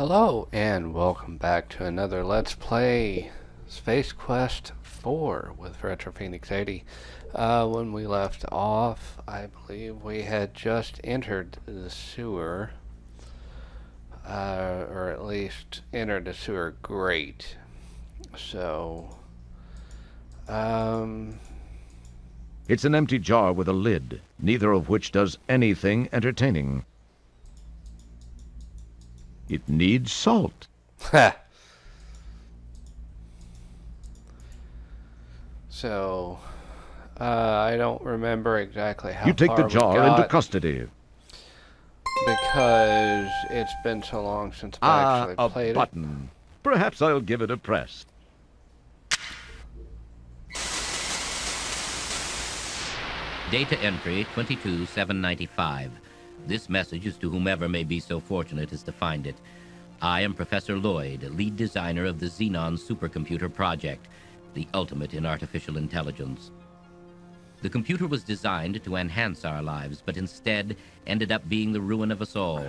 Hello and welcome back to another Let's Play Space Quest 4 with Retro Phoenix 80. When we left off, I believe we had just entered the sewer, or at least entered the sewer grate. So, It's an empty jar with a lid, neither of which does anything entertaining. It needs salt. ha! So, I don't remember exactly how You take far the we jar got, into custody. because it's been so long since I actually A played it. button. Perhaps I'll give it a press. Data entry 22795. This message is to whomever may be so fortunate as to find it. I am Professor Lloyd, lead designer of the Xenon supercomputer project, the ultimate in artificial intelligence. The computer was designed to enhance our lives, but instead ended up being the ruin of us all.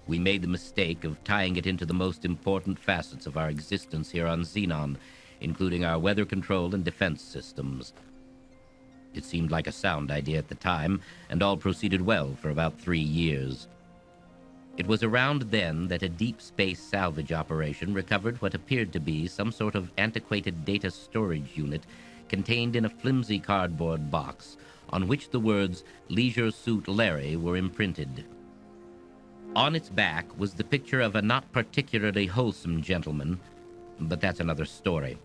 We made the mistake of tying it into the most important facets of our existence here on Xenon, including our weather control and defense systems. It seemed like a sound idea at the time, and all proceeded well for about 3 years. It was around then that a deep space salvage operation recovered what appeared to be some sort of antiquated data storage unit contained in a flimsy cardboard box on which the words "Leisure Suit Larry" were imprinted. On its back was the picture of a not particularly wholesome gentleman, but that's another story.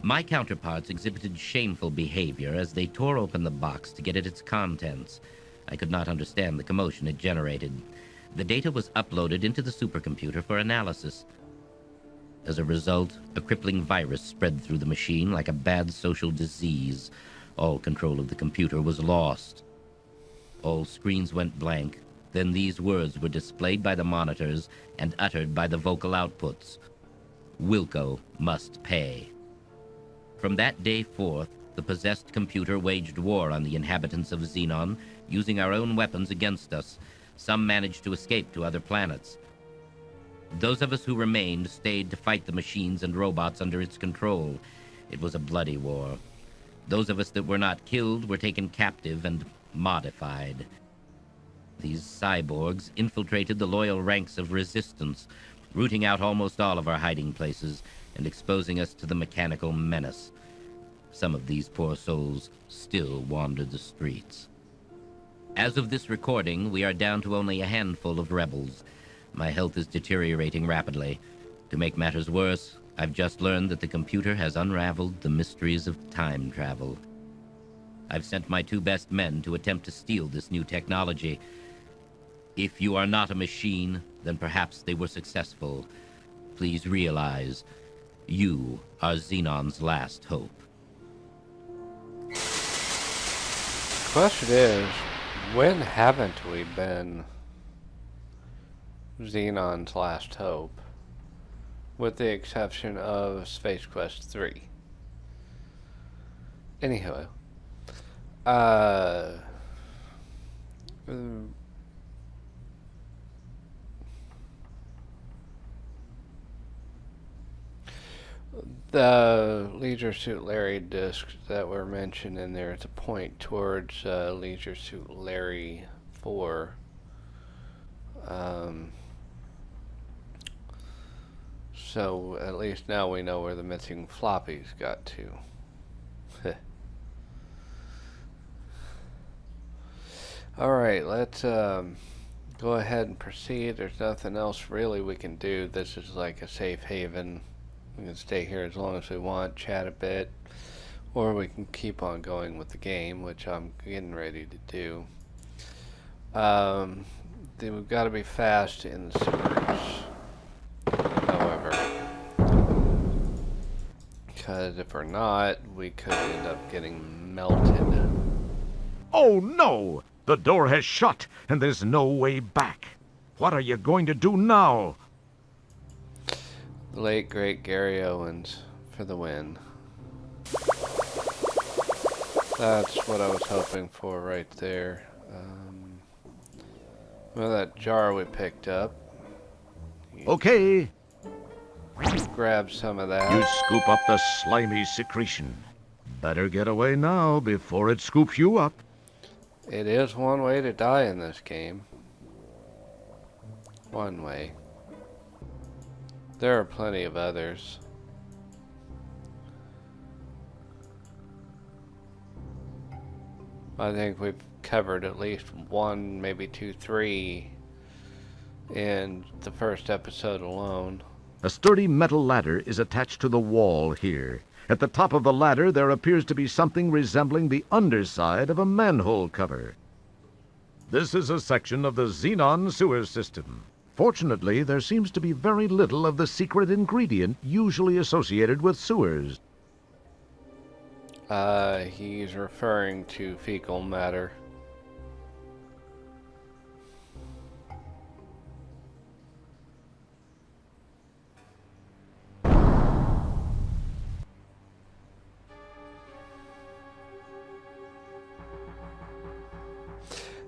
My counterparts exhibited shameful behavior as they tore open the box to get at its contents. I could not understand the commotion it generated. The data was uploaded into the supercomputer for analysis. As a result, a crippling virus spread through the machine like a bad social disease. All control of the computer was lost. All screens went blank. Then these words were displayed by the monitors and uttered by the vocal outputs. "Wilco must pay." From that day forth, the possessed computer waged war on the inhabitants of Xenon, using our own weapons against us. Some managed to escape to other planets. Those of us who remained stayed to fight the machines and robots under its control. It was a bloody war. Those of us that were not killed were taken captive and modified. These cyborgs infiltrated the loyal ranks of resistance, rooting out almost all of our hiding places and exposing us to the mechanical menace. Some of these poor souls still wander the streets. As of this recording, we are down to only a handful of rebels. My health is deteriorating rapidly. To make matters worse, I've just learned that the computer has unraveled the mysteries of time travel. I've sent my 2 best men to attempt to steal this new technology. If you are not a machine, then perhaps they were successful. Please realize, you are Xenon's last hope. The question is, when haven't we been Xenon's last hope? With the exception of Space Quest 3. Anywho, the Leisure Suit Larry discs that were mentioned in there is a point towards Leisure Suit Larry 4. So at least now we know where the missing floppies got to. Alright, let's go ahead and proceed. There's nothing else really we can do. This is like a safe haven. We can stay here as long as we want, chat a bit, or we can keep on going with the game, which I'm getting ready to do. We've got to be fast in the sewers, however, because if we're not, we could end up getting melted. Oh no! The door has shut, and there's no way back. What are you going to do now? The late great Gary Owens for the win. That's what I was hoping for right there. Well, that jar we picked up. Okay, Grab some of that. you scoop up the slimy secretion. Better get away now before it scoops you up. It is one way to die in this game. One way. There are plenty of others. I think we've covered at least one, maybe two, three in the first episode alone. A sturdy metal ladder is attached to the wall here. At the top of the ladder, there appears to be something resembling the underside of a manhole cover. This is a section of the Xenon sewer system. Fortunately, there seems to be very little of the secret ingredient usually associated with sewers. He's referring to fecal matter.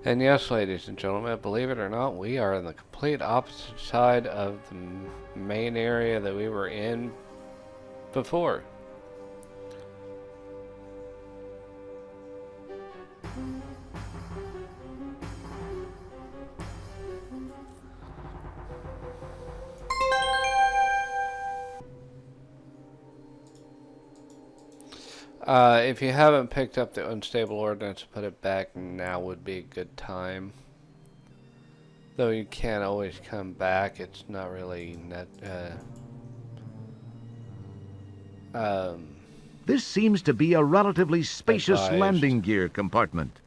And yes, ladies and gentlemen, believe it or not, we are on the complete opposite side of the main area that we were in before. If you haven't picked up the unstable ordnance, put it back, now would be a good time. Though you can't always come back, it's not really This seems to be a relatively spacious advised. landing gear compartment.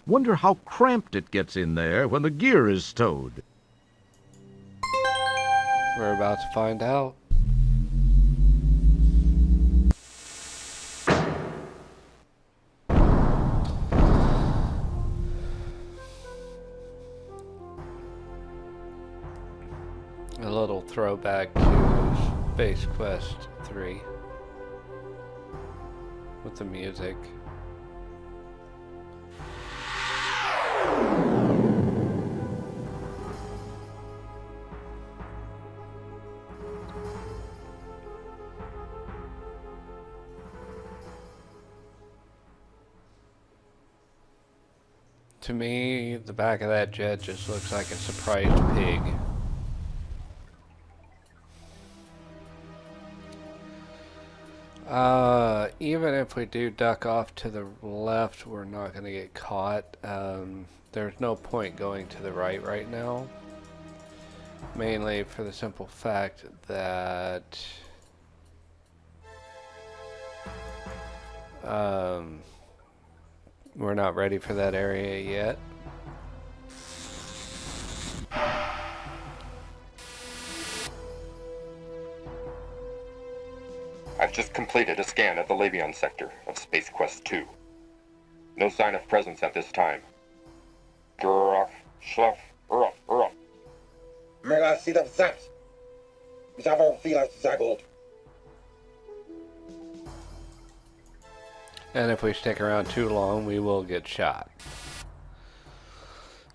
Wonder how cramped it gets in there when the gear is stowed. We're about to find out. A little throwback to Space Quest 3 with the music. To me, the back of that jet just looks like a surprised pig. Even if we do duck off to the left, we're not going to get caught. There's no point going to the right now. Mainly for the simple fact that we're not ready for that area yet. I've just completed a scan of the Labion sector of Space Quest 2. No sign of presence at this time. Gruff, schluff, ruff, ruff. Mela sieht auf satt. Ich habe auch viel sehr gut. And if we stick around too long, we will get shot.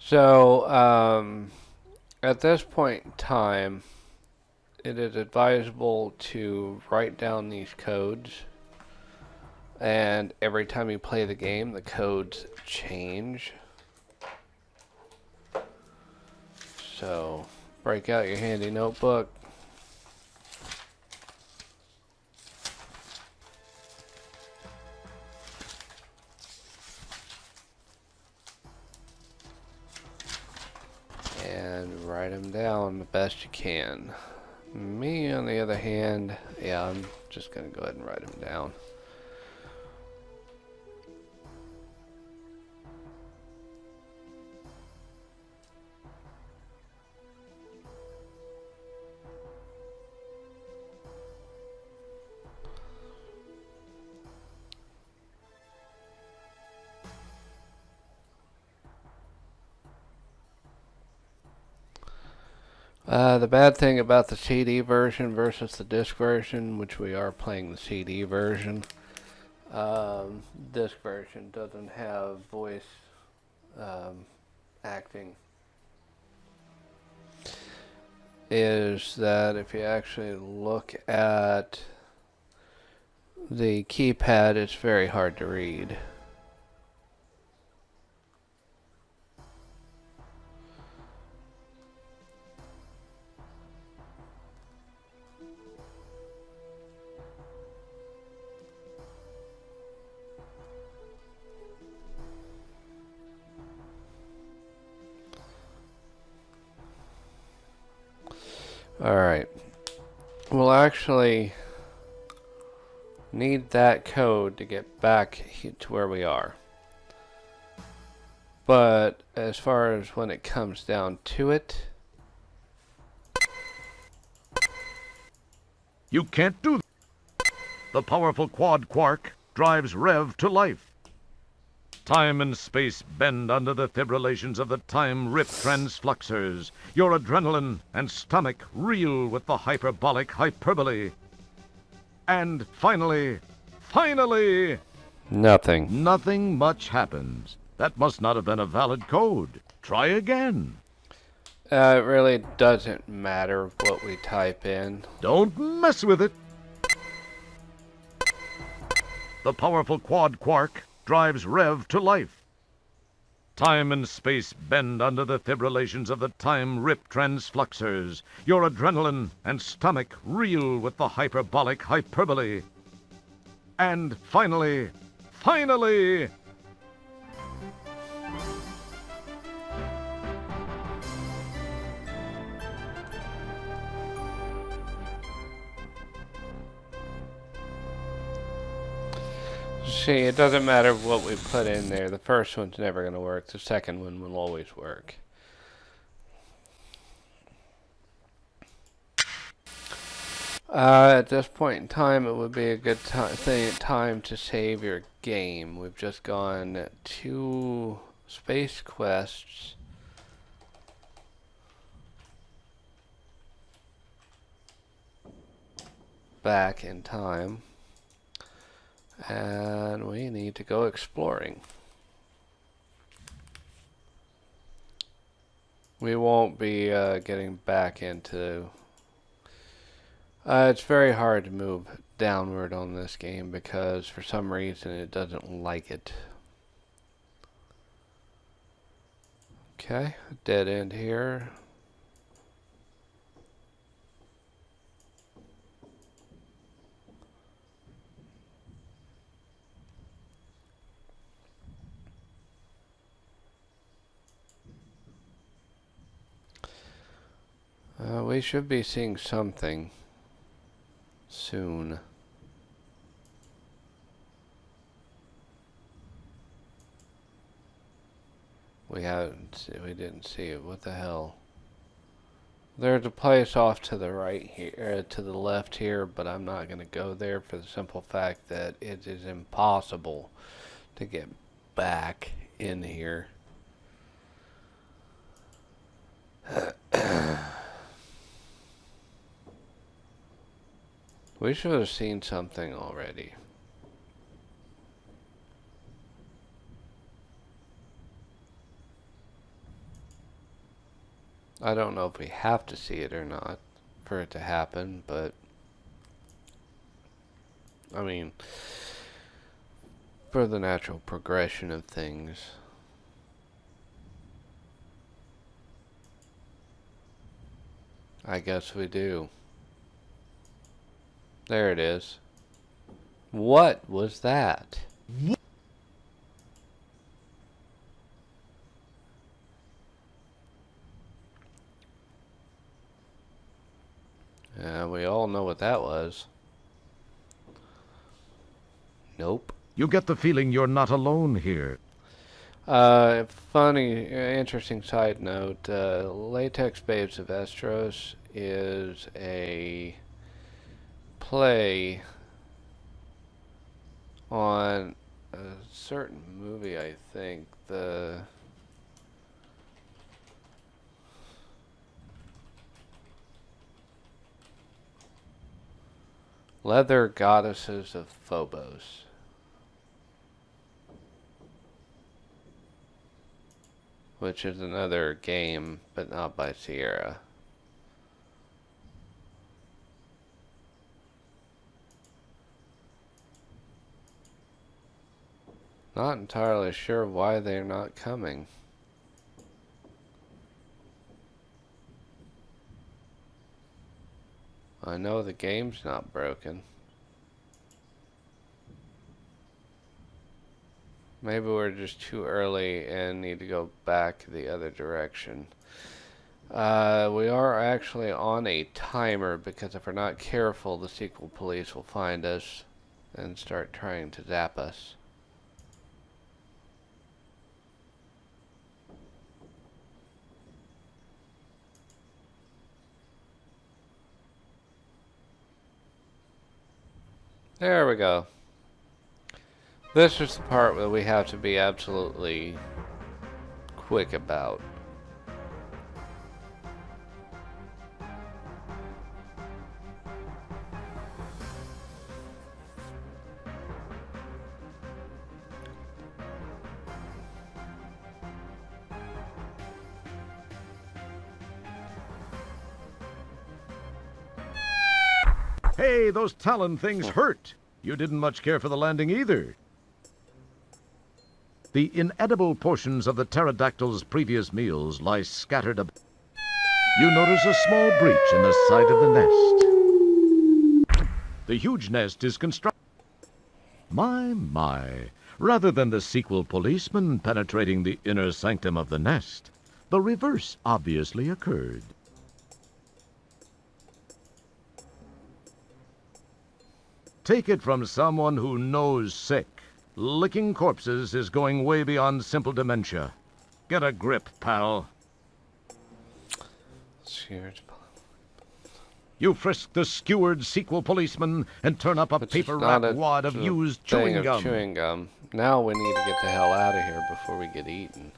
So, at this point in time, it is advisable to write down these codes. And every time you play the game, the codes change. So, break out your handy notebook. And write them down the best you can. Me, on the other hand, yeah, I'm just going to go ahead and write them down. The bad thing about the CD version versus the disc version, which we are playing the CD version, disc version doesn't have voice acting. is that if you actually look at the keypad, it's very hard to read. Alright. We'll actually need that code to get back to where we are. But as far as when it comes down to it, You can't do that. The powerful quad quark drives Rev to life. Time and space bend under the fibrillations of the time-rip transfluxers. Your adrenaline and stomach reel with the hyperbolic hyperbole. And finally, nothing. nothing much happens. That must not have been a valid code. Try again. It really doesn't matter what we type in. Don't mess with it. The powerful quad quark drives Rev to life. Time and space bend under the fibrillations of the time-rip transfluxers. Your adrenaline and stomach reel with the hyperbolic hyperbole. And finally, See, it doesn't matter what we put in there. The first one's never going to work. The second one will always work. At this point in time, it would be a good time to save your game. We've just gone 2 space quests. Back in time. And we need to go exploring. We won't be getting back into... it's very hard to move downward on this game because for some reason it doesn't like it. Okay, dead end here. We should be seeing something soon. We didn't see it. What the hell? There's a place off to the right here, to the left here, but I'm not going to go there for the simple fact that it is impossible to get back in here. We should have seen something already. I don't know if we have to see it or not for it to happen, but I mean, for the natural progression of things. I guess we do. There it is. What was that? We all know what that was. Nope. You get the feeling you're not alone here. Funny, interesting side note, Latex Babes of Estros is a play on a certain movie, I think. The Leather Goddesses of Phobos. Which is another game, but not by Sierra. Not entirely sure why they're not coming. I know the game's not broken. Maybe we're just too early and need to go back the other direction. We are actually on a timer because if we're not careful, the sequel police will find us and start trying to zap us. There we go. This is the part that we have to be absolutely quick about. Hey, those talon things hurt. You didn't much care for the landing either. The inedible portions of the pterodactyl's previous meals lie scattered about. You notice a small breach in the side of the nest. The huge nest is constructed. My. Rather than the sequel policeman penetrating the inner sanctum of the nest, the reverse obviously occurred. Take it from someone who knows sick. Licking corpses is going way beyond simple dementia. Get a grip, pal. Cheers. You frisk the skewered sequel policeman and turn up a paper-wrapped wad of used chewing gum. Now we need to get the hell out of here before we get eaten.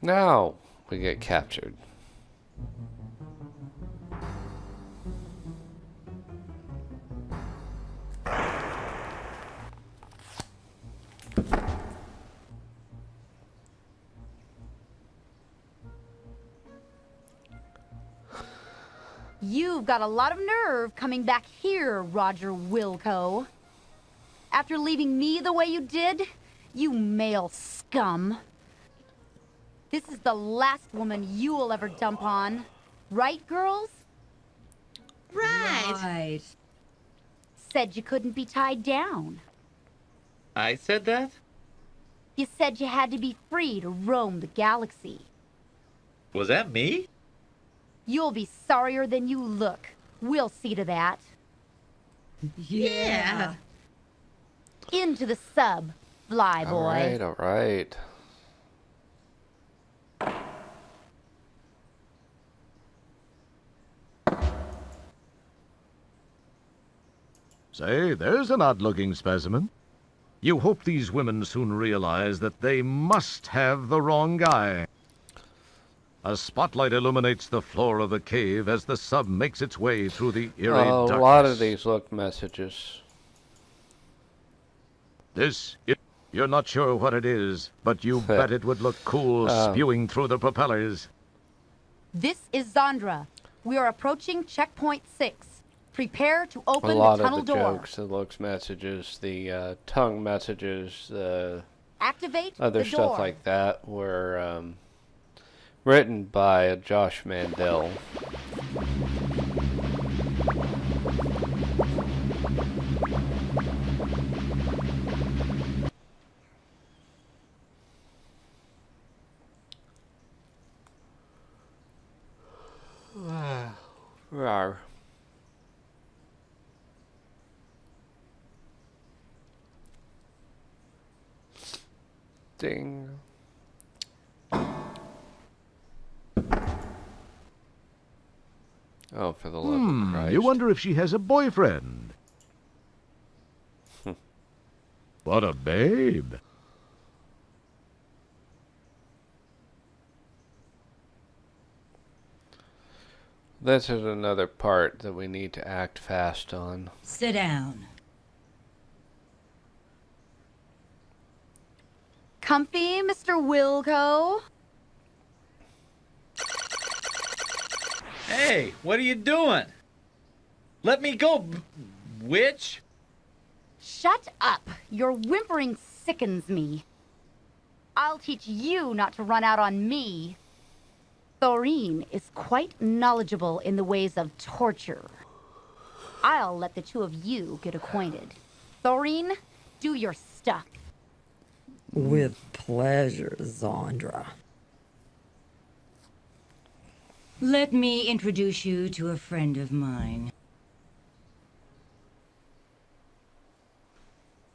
Now we get captured. You've got a lot of nerve coming back here, Roger Wilco. After leaving me the way you did, you male scum. This is the last woman you'll ever dump on. Right, girls? Right. Said you couldn't be tied down. I said that? You said you had to be free to roam the galaxy. Was that me? You'll be sorrier than you look. We'll see to that. Yeah. Into the sub, flyboy. All right. Say, there's an odd-looking specimen. You hope these women soon realize that they must have the wrong guy. A spotlight illuminates the floor of the cave as the sub makes its way through the eerie darkness. A lot of these look messages. You're not sure what it is, but you bet it would look cool spewing through the propellers. This is Zandra. We are approaching checkpoint 6. Prepare to open the tunnel door. A lot of the jokes, the looks messages, the tongue messages, the Activate other the stuff door. like that were written by Josh Mandel. Rawr. Ding. Oh, for the love of Christ. You wonder if she has a boyfriend. What a babe. This is another part that we need to act fast on. Sit down. Comfy, Mr. Wilco? Hey, what are you doing? Let me go, witch! Shut up! Your whimpering sickens me. I'll teach you not to run out on me. Thorine is quite knowledgeable in the ways of torture. I'll let the two of you get acquainted. Thorine, do your stuff. With pleasure, Zandra. Let me introduce you to a friend of mine.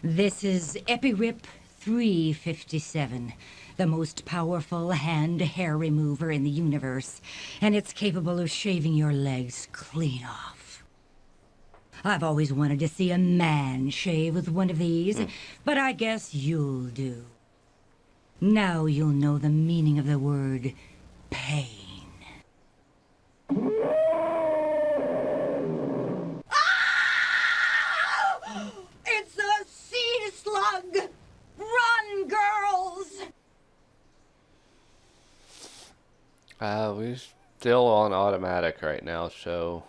This is Epirip 357, the most powerful hand-hair remover in the universe, and it's capable of shaving your legs clean off. I've always wanted to see a man shave with one of these, but I guess you'll do. Now you'll know the meaning of the word pain. It's a seed slug! Run, girls! We're still on automatic right now, so...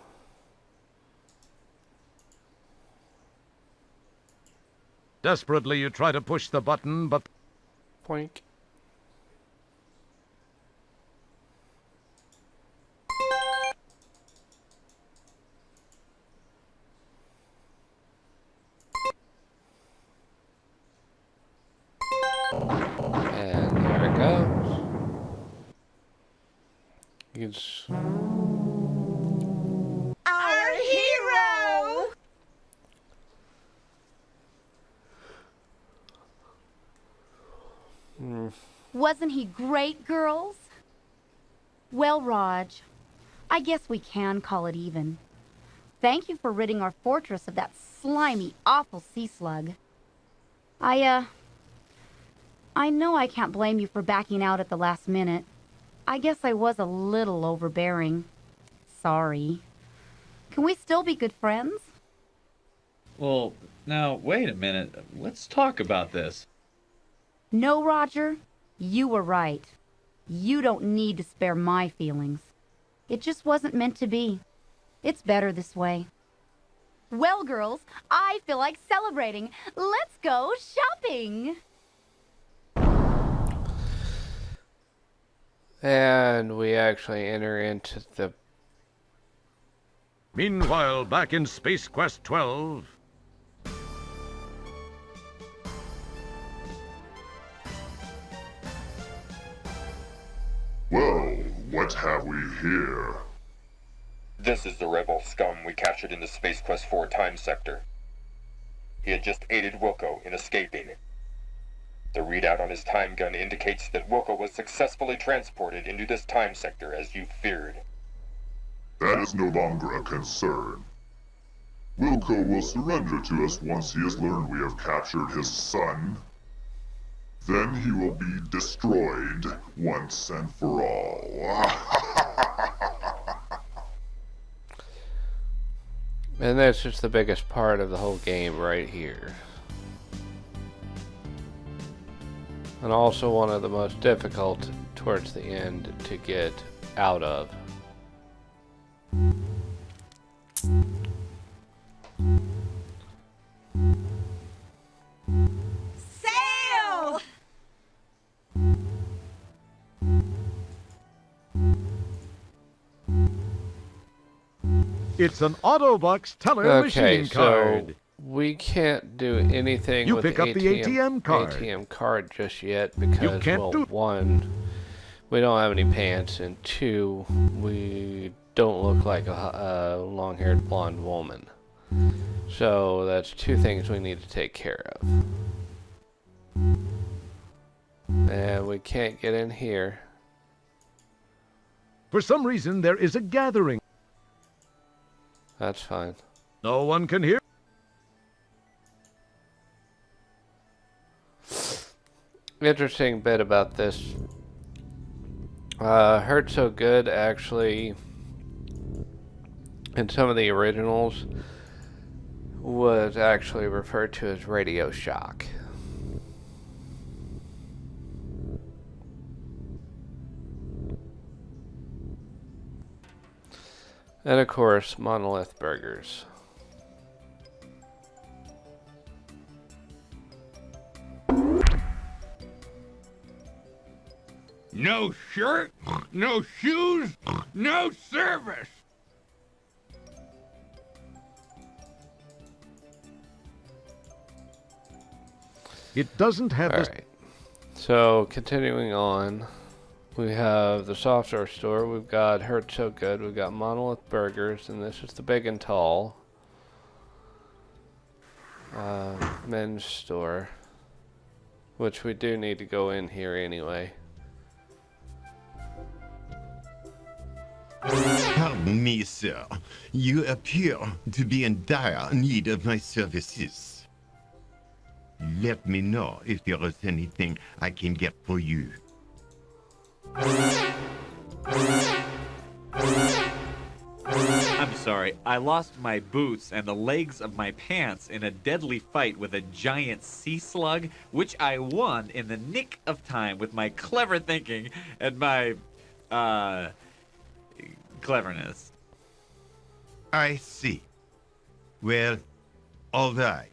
Desperately, you try to push the button, but Poink. And there it goes. It's... Our hero! Wasn't he great, girls? Well, Raj, I guess we can call it even. Thank you for ridding our fortress of that slimy, awful sea slug. I know I can't blame you for backing out at the last minute. I guess I was a little overbearing. Sorry. Can we still be good friends? Well, now, wait a minute. Let's talk about this. No, Roger. You were right. You don't need to spare my feelings. It just wasn't meant to be. It's better this way. Well, girls, I feel like celebrating. Let's go shopping! And we actually enter into the... meanwhile, back in Space Quest 12... Well, what have we here? This is the rebel scum we captured in the Space Quest 4 time sector. He had just aided Wilco in escaping. The readout on his time gun indicates that Wilco was successfully transported into this time sector as you feared. That is no longer a concern. Wilco will surrender to us once he has learned we have captured his son. Then he will be destroyed once and for all. And that's just the biggest part of the whole game right here. And also one of the most difficult towards the end to get out of. Sail! It's an Autobox teller Okay, machine so card. we can't do anything You with pick up the ATM card. ATM card just yet because, can't well, do- one, we don't have any pants, and two, we don't look like a long-haired blonde woman. So that's two things we need to take care of. And we can't get in here. For some reason, there is a gathering. That's fine. No one can hear. Interesting bit about this. Hurt So Good actually, in some of the originals, was actually referred to as Radio Shock. And of course, monolith burgers. No shirt, no shoes, no service. It doesn't have the... Alright. So, continuing on, we have the software store. We've got Hurt So Good. We've got Monolith Burgers, and this is the Big and Tall men's store, which we do need to go in here anyway. Pardon me, sir. You appear to be in dire need of my services. Let me know if there is anything I can get for you. I'm sorry, I lost my boots and the legs of my pants in a deadly fight with a giant sea slug, which I won in the nick of time with my clever thinking and my, cleverness. I see. Well, all right.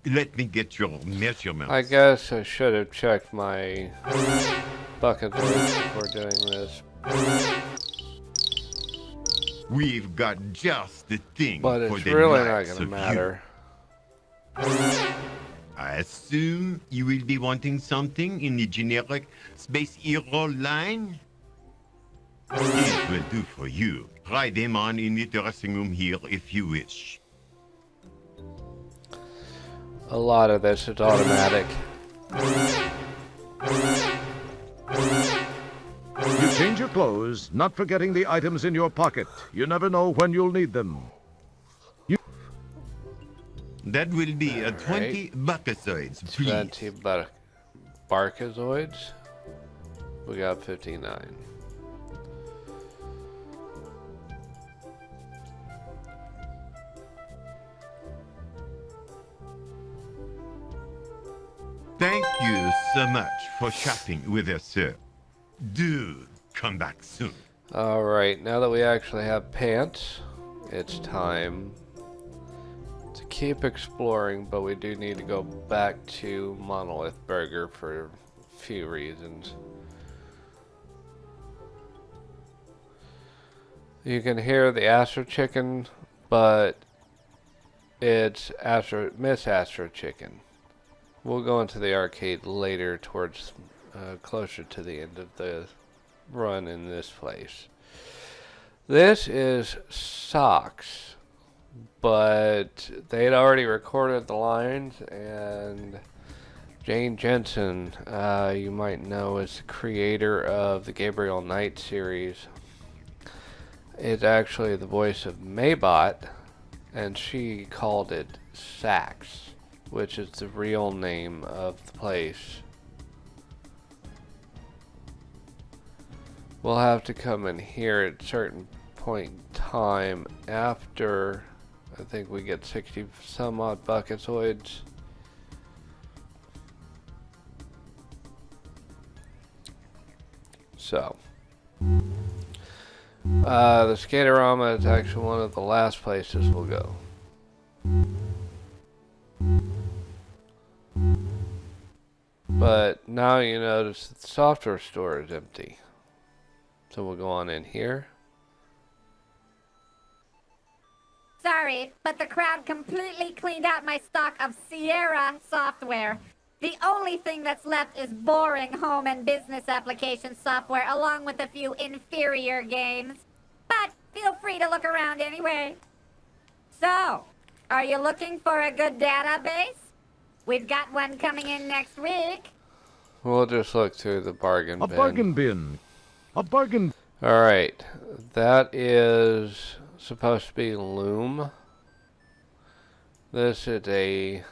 Let me get your measurements. I guess I should have checked my bucket list before doing this. We've got just the thing But for it's the really not likes going to of matter. I assume you will be wanting something in the generic Space Hero line? It will do for you. Try them on in the dressing room here if you wish. A lot of this is automatic. You change your clothes, not forgetting the items in your pocket. You never know when you'll need them. That will be a 20 buckazoids, please. 20 barkazoids. We got 59. Thank you so much for shopping with us, sir. Do come back soon. Alright, now that we actually have pants, it's time to keep exploring, but we do need to go back to Monolith Burger for a few reasons. You can hear the Astro Chicken, but it's Miss Astro Chicken. We'll go into the arcade later towards closer to the end of the run in this place. This is Socks, but they'd already recorded the lines, and Jane Jensen, you might know, is the creator of the Gabriel Knight series. Is actually the voice of Maybot, and she called it Sax, which is the real name of the place. We'll have to come in here at a certain point in time after I think we get 60 some odd bucketoids. So the Skaterama is actually one of the last places we'll go. But now you notice that the software store is empty. So we'll go on in here. Sorry, but the crowd completely cleaned out my stock of Sierra software. The only thing that's left is boring home and business application software, along with a few inferior games. But feel free to look around anyway. So, are you looking for a good database? We've got one coming in next week. We'll just look through the bargain bin. A bargain bin. A bargain. Alright, that is supposed to be Loom. This is a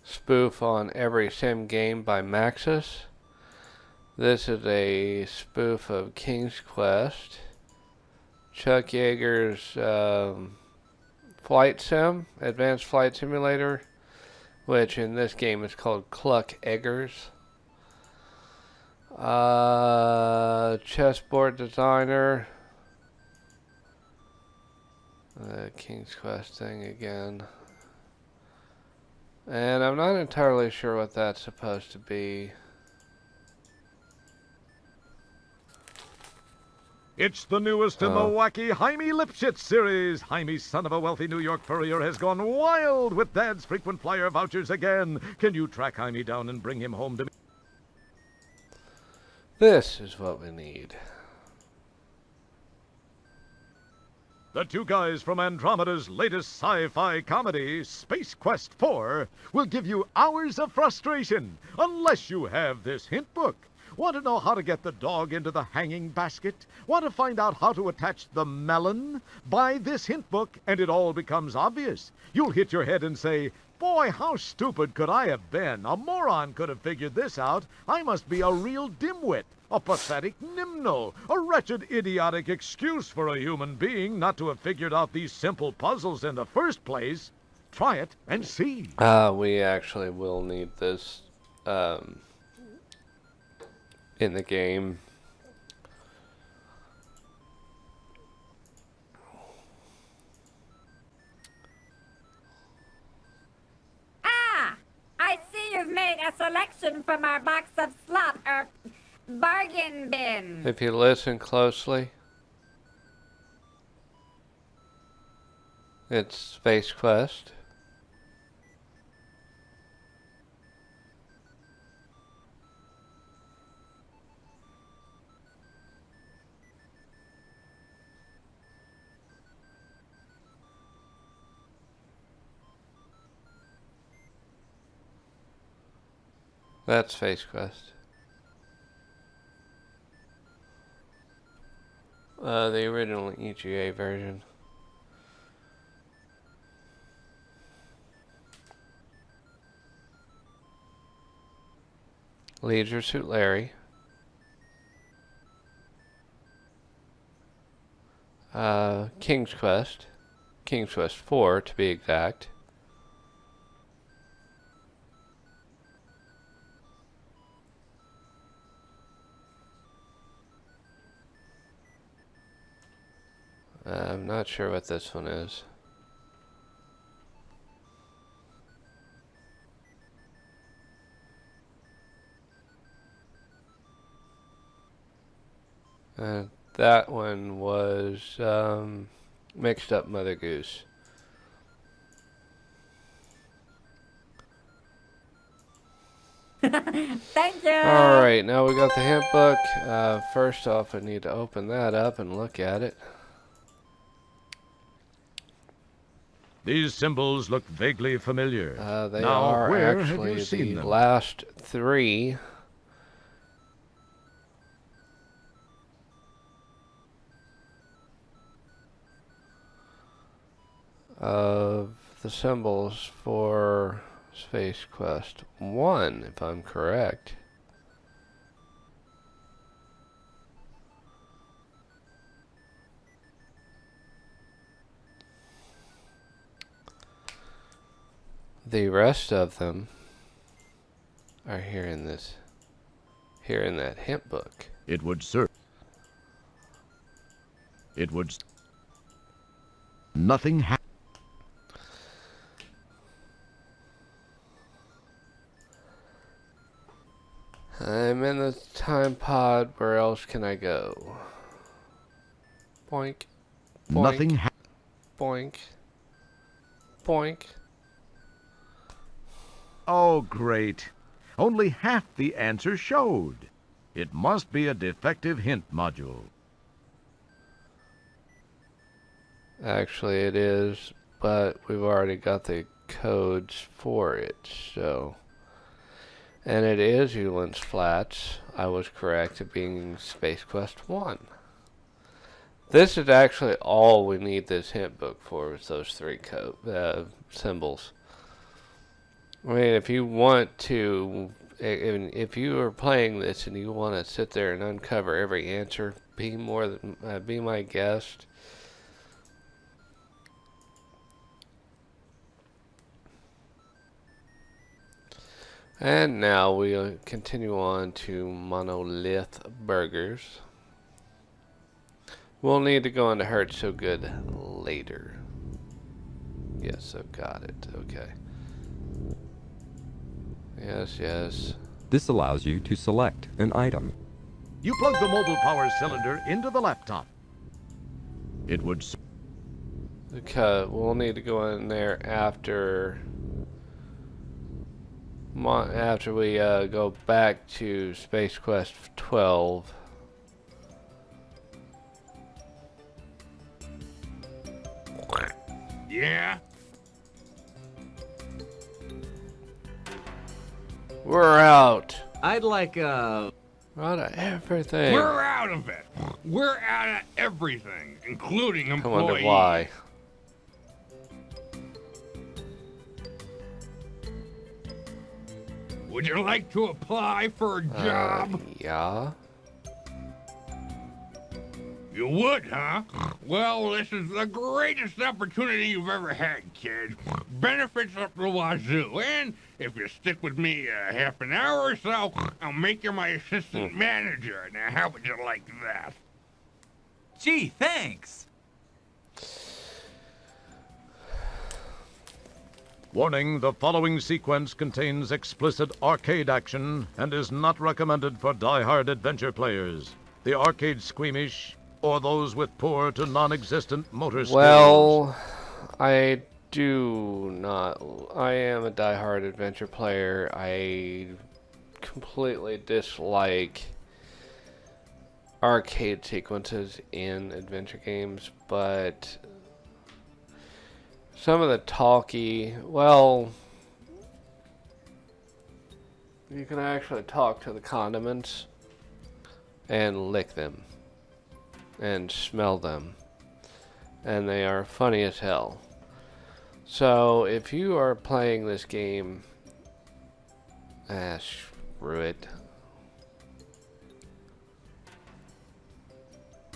spoof on Every Sim Game by Maxis. This is a spoof of King's Quest. Chuck Yeager's Flight Sim, Advanced Flight Simulator, which in this game is called Cluck Eggers. Chessboard Designer. The King's Quest thing again. And I'm not entirely sure what that's supposed to be. It's the newest in the wacky Jaime Lipschitz series. Jaime, son of a wealthy New York furrier, has gone wild with Dad's frequent flyer vouchers again. Can you track Jaime down and bring him home to me? This is what we need. The two guys from Andromeda's latest sci-fi comedy, Space Quest 4, will give you hours of frustration unless you have this hint book. Want to know how to get the dog into the hanging basket? Want to find out how to attach the melon? Buy this hint book and it all becomes obvious. You'll hit your head and say, boy, how stupid could I have been? A moron could have figured this out. I must be a real dimwit, a pathetic nimno, a wretched, idiotic excuse for a human being not to have figured out these simple puzzles in the first place. Try it and see. We actually will need this in the game. I see you've made a selection from our box of slop, bargain bin. If you listen closely, it's Space Quest. That's Space Quest. The original EGA version. Leisure Suit Larry. King's Quest. King's Quest 4 to be exact. I'm not sure what this one is. That one was Mixed Up Mother Goose. Thank you. Alright, now we got the hint book. First off, I need to open that up and look at it. These symbols look vaguely familiar. They now, are where actually have you seen the them? last three. Of the symbols for Space Quest 1, if I'm correct. The rest of them are here in that hint book. It would serve. It would. Nothing happened. I'm in the time pod. Where else can I go? Boink. Boink. Nothing happened. Boink. Boink. Oh, great. Only half the answer showed. It must be a defective hint module. Actually, it is, but we've already got the codes for it, so. And it is Ulan's Flats. I was correct, it being Space Quest 1. This is actually all we need this hint book for, is those three symbols. I mean, if you want to, if you are playing this and you want to sit there and uncover every answer, be my guest. And now we'll continue on to Monolith Burgers. We'll need to go into Hurt So Good later. Yes, so got it. Okay. Yes, yes. This allows you to select an item. You plug the mobile power cylinder into the laptop. It would... Okay, we'll need to go in there after we go back to Space Quest 12. Yeah? We're out. I'd like, We're out of everything. We're out of it. We're out of everything, including I employees. wonder why. Would you like to apply for a job? Yeah. You would, huh? Well, this is the greatest opportunity you've ever had, kid. Benefits up the wazoo, and if you stick with me half an hour or so, I'll make you my assistant manager. Now, how would you like that? gee, thanks. Warning, the following sequence contains explicit arcade action and is not recommended for die-hard adventure players, the arcade squeamish, or those with poor to non-existent motor skills. Well, I am a die-hard adventure player. I completely dislike arcade sequences in adventure games, but some of the well, you can actually talk to the condiments and lick them and smell them, and they are funny as hell. So if you are playing this game, screw it.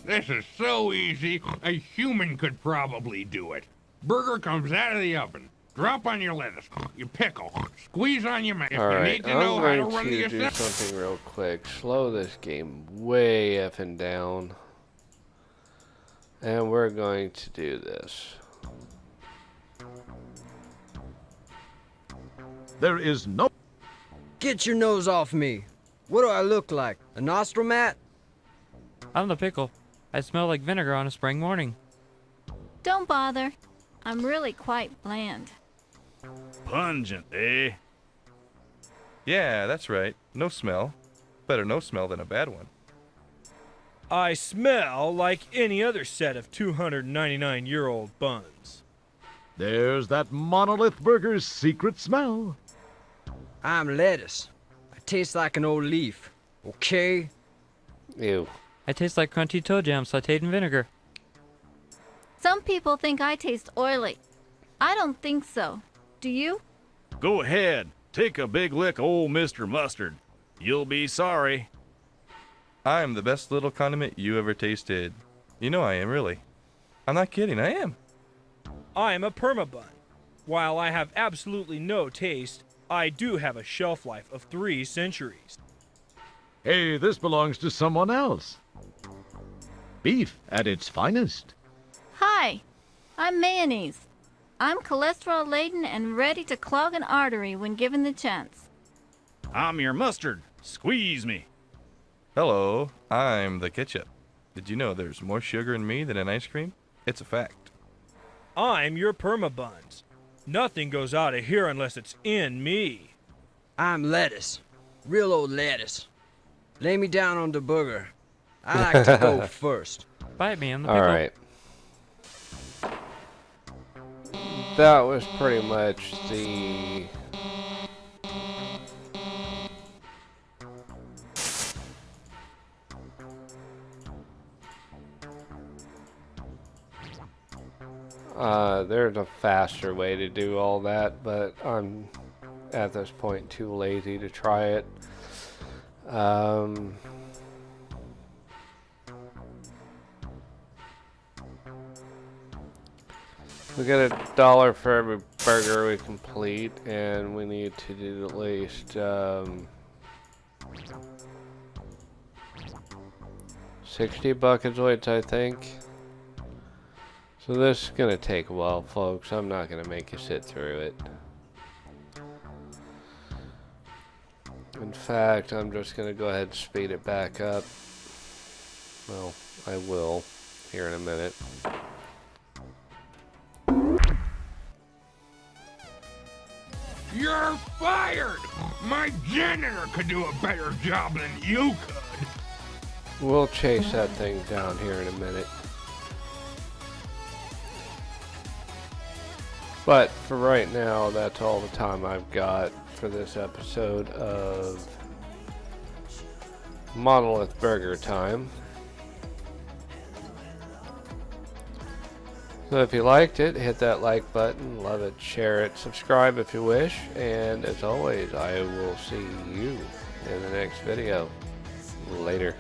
This is so easy, a human could probably do it. Burger comes out of the oven. Drop on your lettuce, you pickle, squeeze on your mayo. You need to know how to run the I'm going to do assembly. something real quick. Slow this game way effing down. And we're going to do this. There is no... Get your nose off me. What do I look like? A nostromat? I'm the pickle. I smell like vinegar on a spring morning. Don't bother. I'm really quite bland. Pungent, eh? Yeah, that's right. No smell. Better no smell than a bad one. I smell like any other set of 299-year-old buns. There's that Monolith Burger's secret smell. I'm lettuce. I taste like an old leaf. Okay? Ew. I taste like crunchy toe jam sauteed in vinegar. Some people think I taste oily. I don't think so. Do you? Go ahead. Take a big lick, old Mr. Mustard. You'll be sorry. I'm the best little condiment you ever tasted. You know I am, really. I'm not kidding, I am. I am a permabun. While I have absolutely no taste, I do have a shelf life of 3 centuries. Hey, this belongs to someone else. Beef at its finest. Hi, I'm mayonnaise. I'm cholesterol-laden and ready to clog an artery when given the chance. I'm your mustard. Squeeze me. Hello, I'm the ketchup. Did you know there's more sugar in me than in ice cream? It's a fact. I'm your permabuns. Nothing goes out of here unless it's in me. I'm lettuce. Real old lettuce. Lay me down on the burger. I like to go first. Bite me on the pickle. Alright. That was pretty much the... there's a faster way to do all that, but I'm at this point too lazy to try it. We get $1 for every burger we complete, and we need to do at least 60 buckets, I think. So this is going to take a while, folks. I'm not going to make you sit through it. In fact, I'm just going to go ahead and speed it back up. Well, I will here in a minute. You're fired! My janitor could do a better job than you could. We'll chase that thing down here in a minute. But for right now, that's all the time I've got for this episode of Monolith Burger Time. So if you liked it, hit that like button, love it, share it, subscribe if you wish, and as always, I will see you in the next video. Later.